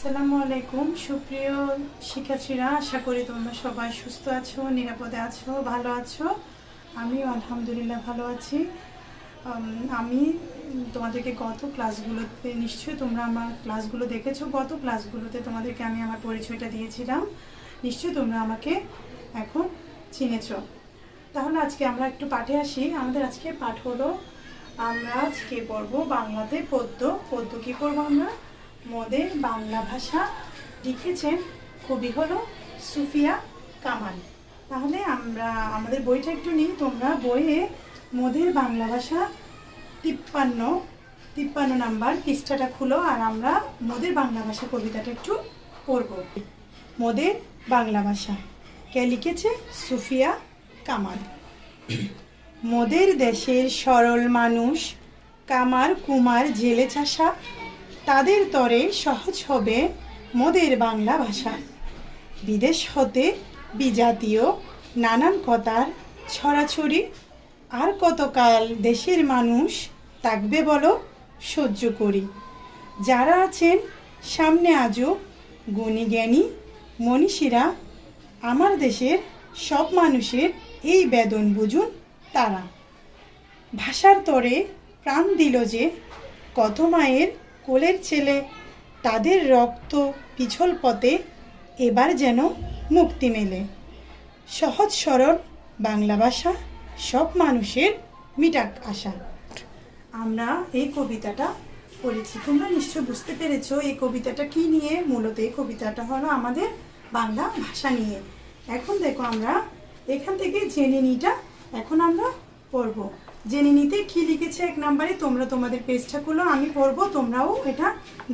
আসসালামু আলাইকুম সুপ্রিয় শিক্ষার্থীরা, আশা করি তোমরা সবাই সুস্থ আছো, নিরাপদে আছো, ভালো আছো। আমিও আলহামদুলিল্লাহ ভালো আছি। আমি তোমাদেরকে গত ক্লাসগুলোতে নিশ্চয়ই তোমরা আমার ক্লাসগুলো দেখেছো। গত ক্লাসগুলোতে তোমাদেরকে আমি আমার পরিচয়টা দিয়েছিলাম, নিশ্চয়ই তোমরা আমাকে এখন চিনেছ। তাহলে আজকে আমরা একটু পাঠে আসি। আমাদের আজকে পাঠ হলো, আমরা আজকে পড়বো বাংলাতে পদ্য। পদ্য কী করবো আমরা? মোদের বাংলা ভাষা। লিখেছেন কবি হলো সুফিয়া কামাল। তাহলে আমরা আমাদের বইটা একটু নিই। তোমরা বইয়ে মোদের বাংলা ভাষা 53 নাম্বার পৃষ্ঠাটা খুলো, আর আমরা মোদের বাংলা ভাষা কবিতাটা একটু পড়ব। মোদের বাংলা ভাষা কে লিখেছে? সুফিয়া কামাল। মোদের দেশের সরল মানুষ, কামার কুমার জেলে চাষা, তাদের তরে সহজ হবে মোদের বাংলা ভাষা। বিদেশ হতে বিজাতীয় নানান কথার ছড়াছড়ি, আর কতকাল দেশের মানুষ থাকবে বলো সহ্য করি। যারা আছেন সামনে আজও গুণী জ্ঞানী মনীষীরা, আমার দেশের সব মানুষের এই বেদন বুঝুন তারা। ভাষার তরে প্রাণ দিল যে কত মায়ের কোলের ছেলে, তাদের রক্ত পিছল পথে এবার যেন মুক্তি মেলে। সহজ সরল বাংলা ভাষা সব মানুষের মিটাক আশা। আমরা এই কবিতাটা পড়েছি, তোমরা নিশ্চয় বুঝতে পেরেছো এই কবিতাটা কি নিয়ে। মূলত এই কবিতাটা হলো আমাদের বাংলা ভাষা নিয়ে। এখন দেখো আমরা এখান থেকে জেনে নিটা এখন আমরা পড়বো। জেনে নিতে কি লিখেছে এক নম্বরে, তোমরা তোমাদের পেজটা খুলো, আমি পড়বো, তোমরাও এটা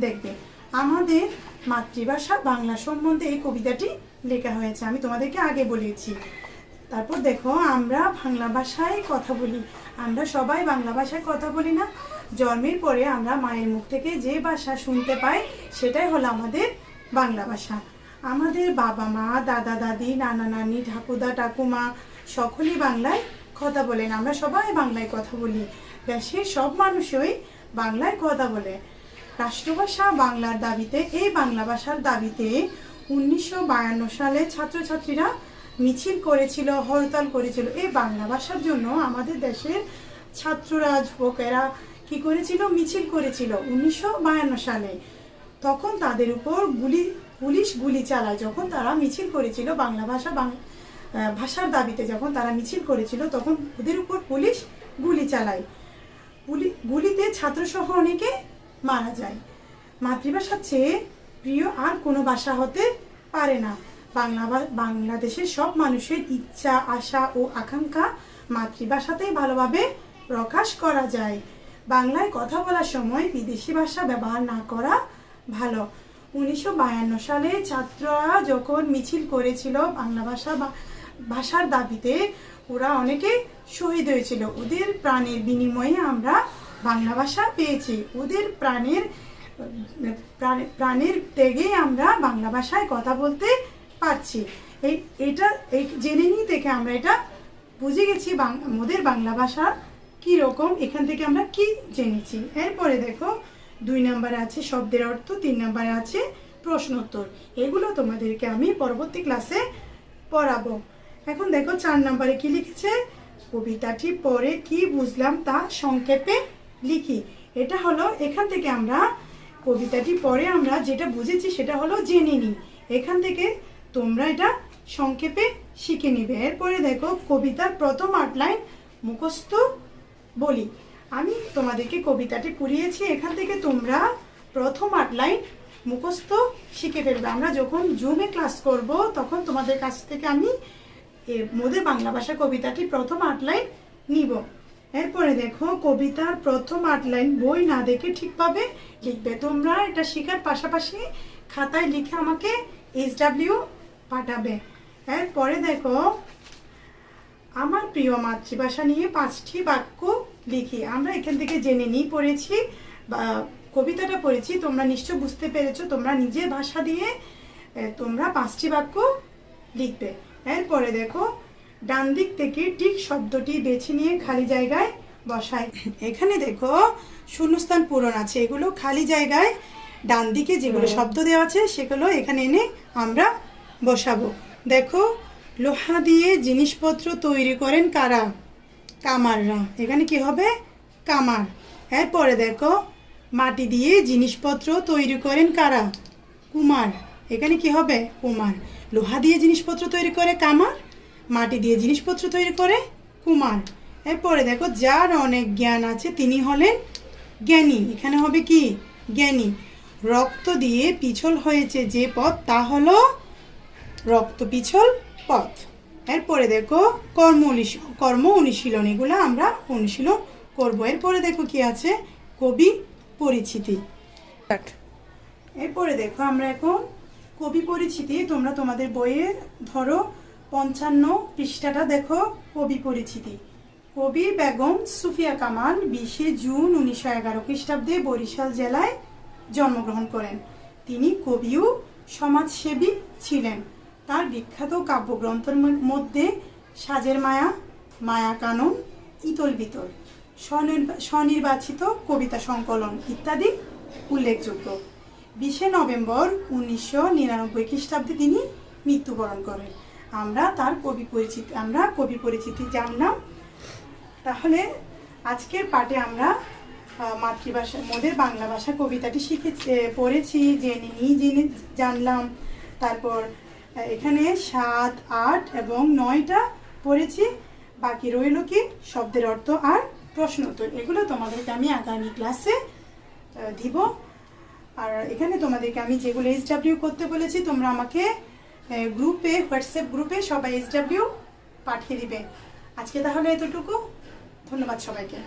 দেখবে। আমাদের মাতৃভাষা বাংলা সম্বন্ধে এই কবিতাটি লেখা হয়েছে, আমি তোমাদেরকে আগে বলেছি। তারপর দেখো, আমরা বাংলা ভাষায় কথা বলি। আমরা সবাই বাংলা ভাষায় কথা বলি না? জন্মের পরে আমরা মায়ের মুখ থেকে যে ভাষা শুনতে পাই সেটাই হলো আমাদের বাংলা ভাষা। আমাদের বাবা মা, দাদা দাদি, নানা নানি, ঠাকুরদা ঠাকুমা সকলেই বাংলায় কথা বলেন। আমরা সবাই বাংলায় কথা বলি। দেশের সব মানুষই বাংলায় কথা বলে। রাষ্ট্রভাষা বাংলার দাবিতে, এই বাংলা ভাষার দাবিতে 1952 সালে ছাত্রছাত্রীরা মিছিল করেছিল, হরতাল করেছিল। এই বাংলা ভাষার জন্য আমাদের দেশের ছাত্ররা, যুবকেরা কি করেছিল? মিছিল করেছিল 1952 সালে। তখন তাদের উপর পুলিশ গুলি চালায়। যখন তারা মিছিল করেছিল বাংলা ভাষার দাবিতে, যখন তারা মিছিল করেছিল তখন ওদের উপর পুলিশ গুলি চালায়। গুলিতে ছাত্রসহ অনেকে মারা যায়। মাতৃভাষার চেয়ে প্রিয় আর কোনো ভাষা হতে পারে না। বাংলাদেশের সব মানুষের ইচ্ছা, আশা ও আকাঙ্ক্ষা মাতৃভাষাতেই ভালোভাবে প্রকাশ করা যায়। বাংলায় কথা বলার সময় বিদেশি ভাষা ব্যবহার না করা ভালো। 1952 সালে ছাত্ররা যখন মিছিল করেছিল বাংলা ভাষার দাবিতে, ওরা অনেকে শহীদ হয়েছিল। ওদের প্রাণের বিনিময়ে আমরা বাংলা ভাষা পেয়েছি। ওদের প্রাণের ত্যাগেই আমরা বাংলা ভাষায় কথা বলতে পারছি। এটা জেনে নিই থেকে আমরা এটা বুঝে গেছি মোদের বাংলা ভাষা কি রকম। এখান থেকে আমরা কি জেনেছি। এরপরে দেখো 2 নম্বরে আছে শব্দের অর্থ, 3 নম্বরে আছে প্রশ্ন উত্তর। এগুলো তোমাদেরকে আমি পরবর্তী ক্লাসে পড়াবো। এখন দেখো 4 নম্বরে কি লিখেছে? কবিতাটি পড়ে কি বুঝলাম তা সংক্ষেপে লিখি। এটা হলো, এখান থেকে আমরা কবিতাটি পড়ে আমরা যেটা বুঝেছি সেটা হলো জেনে নিই। এখান থেকে তোমরা এটা সংক্ষেপে শিখে নিবে। এরপরে দেখো কবিতার প্রথম 8 লাইন মুখস্থ বলি। আমি তোমাদেরকে কবিতাটি পড়িয়েছি, এখান থেকে তোমরা প্রথম 8 লাইন মুখস্থ শিখে ফেলবে। আমরা যখন জুমে ক্লাস করব তখন তোমাদের কাছ থেকে আমি মোদের বাংলা ভাষা কবিতাটি প্রথম 8 লাইন নিব। এরপরে দেখো কবিতার প্রথম 8 লাইন বই না দেখে ঠিকভাবে লিখবে। তোমরা এটা শেখার পাশাপাশি খাতায় লিখে আমাকে SW পাঠাবে। এরপরে দেখো, আমার প্রিয় মাতৃভাষা নিয়ে 5টি বাক্য লিখি। আমরা এখান থেকে জেনে নিই পড়েছি বা কবিতাটা পড়েছি, তোমরা নিশ্চয় বুঝতে পেরেছো। তোমরা নিজের ভাষা দিয়ে তোমরা 5টি বাক্য লিখবে। এরপরে দেখো, ডান দিক থেকে ঠিক শব্দটি বেছে নিয়ে খালি জায়গায় বসাই। এখানে দেখো শূন্যস্থান পূরণ আছে, এগুলো খালি জায়গায় ডান দিকে যেগুলো শব্দ দেওয়া আছে সেগুলো এখানে এনে আমরা বসাবো। দেখো, লোহা দিয়ে জিনিসপত্র তৈরি করেন কারা? কামাররা। এখানে কি হবে? কামার। এরপরে দেখো, মাটি দিয়ে জিনিসপত্র তৈরি করেন কারা? কুমার। এখানে কি হবে? কুমার। লোহা দিয়ে জিনিসপত্র তৈরি করে কামার, মাটি দিয়ে জিনিসপত্র তৈরি করে কুমার। এরপরে দেখো, যার অনেক জ্ঞান আছে তিনি হলেন জ্ঞানী। এখানে হবে কি? জ্ঞানী। রক্ত দিয়ে পিছল হয়েছে যে পথ তা হলো রক্ত পিছল পথ। এরপরে দেখো, কর্ম অনুশীলন, এগুলো আমরা অনুশীলন করব। এরপরে দেখো কি আছে? কবি পরিচিতি। এরপরে দেখো, আমরা এখন কবি পরিচিতি, তোমরা তোমাদের বইয়ে ধরো 55 পৃষ্ঠাটা দেখো। কবি পরিচিতি। কবি বেগম সুফিয়া কামাল 20 জুন 1911 খ্রিস্টাব্দে বরিশাল জেলায় জন্মগ্রহণ করেন। তিনি কবি ও সমাজসেবী ছিলেন। তার বিখ্যাত কাব্যগ্রন্থের মধ্যে সাজের মায়া, মায়া কানন, ইতল বিতল, স্বনির্বাচিত কবিতা সংকলন ইত্যাদি উল্লেখযোগ্য। 20 নভেম্বর 1999 খ্রিস্টাব্দে তিনি মৃত্যুবরণ করেন। আমরা কবি পরিচিতি জানলাম। তাহলে আজকের পাঠে আমরা মাতৃভাষা মোদের বাংলা ভাষা কবিতাটি পড়েছি, জেনে জানলাম। তারপর এখানে 7, 8 এবং 9টা পড়েছি। বাকি রইল কি? শব্দের অর্থ আর প্রশ্ন উত্তর। এগুলো তোমাদেরকে আমি আগামী ক্লাসে দিব। আর এখানে তোমাদেরকে আমি যেগুলো SW করতে বলেছি, তোমরা আমাকে গ্রুপে, হোয়াটসঅ্যাপ গ্রুপে সবাই SW পাঠিয়ে দিবে। আজকে তাহলে এতটুকু। ধন্যবাদ সবাইকে।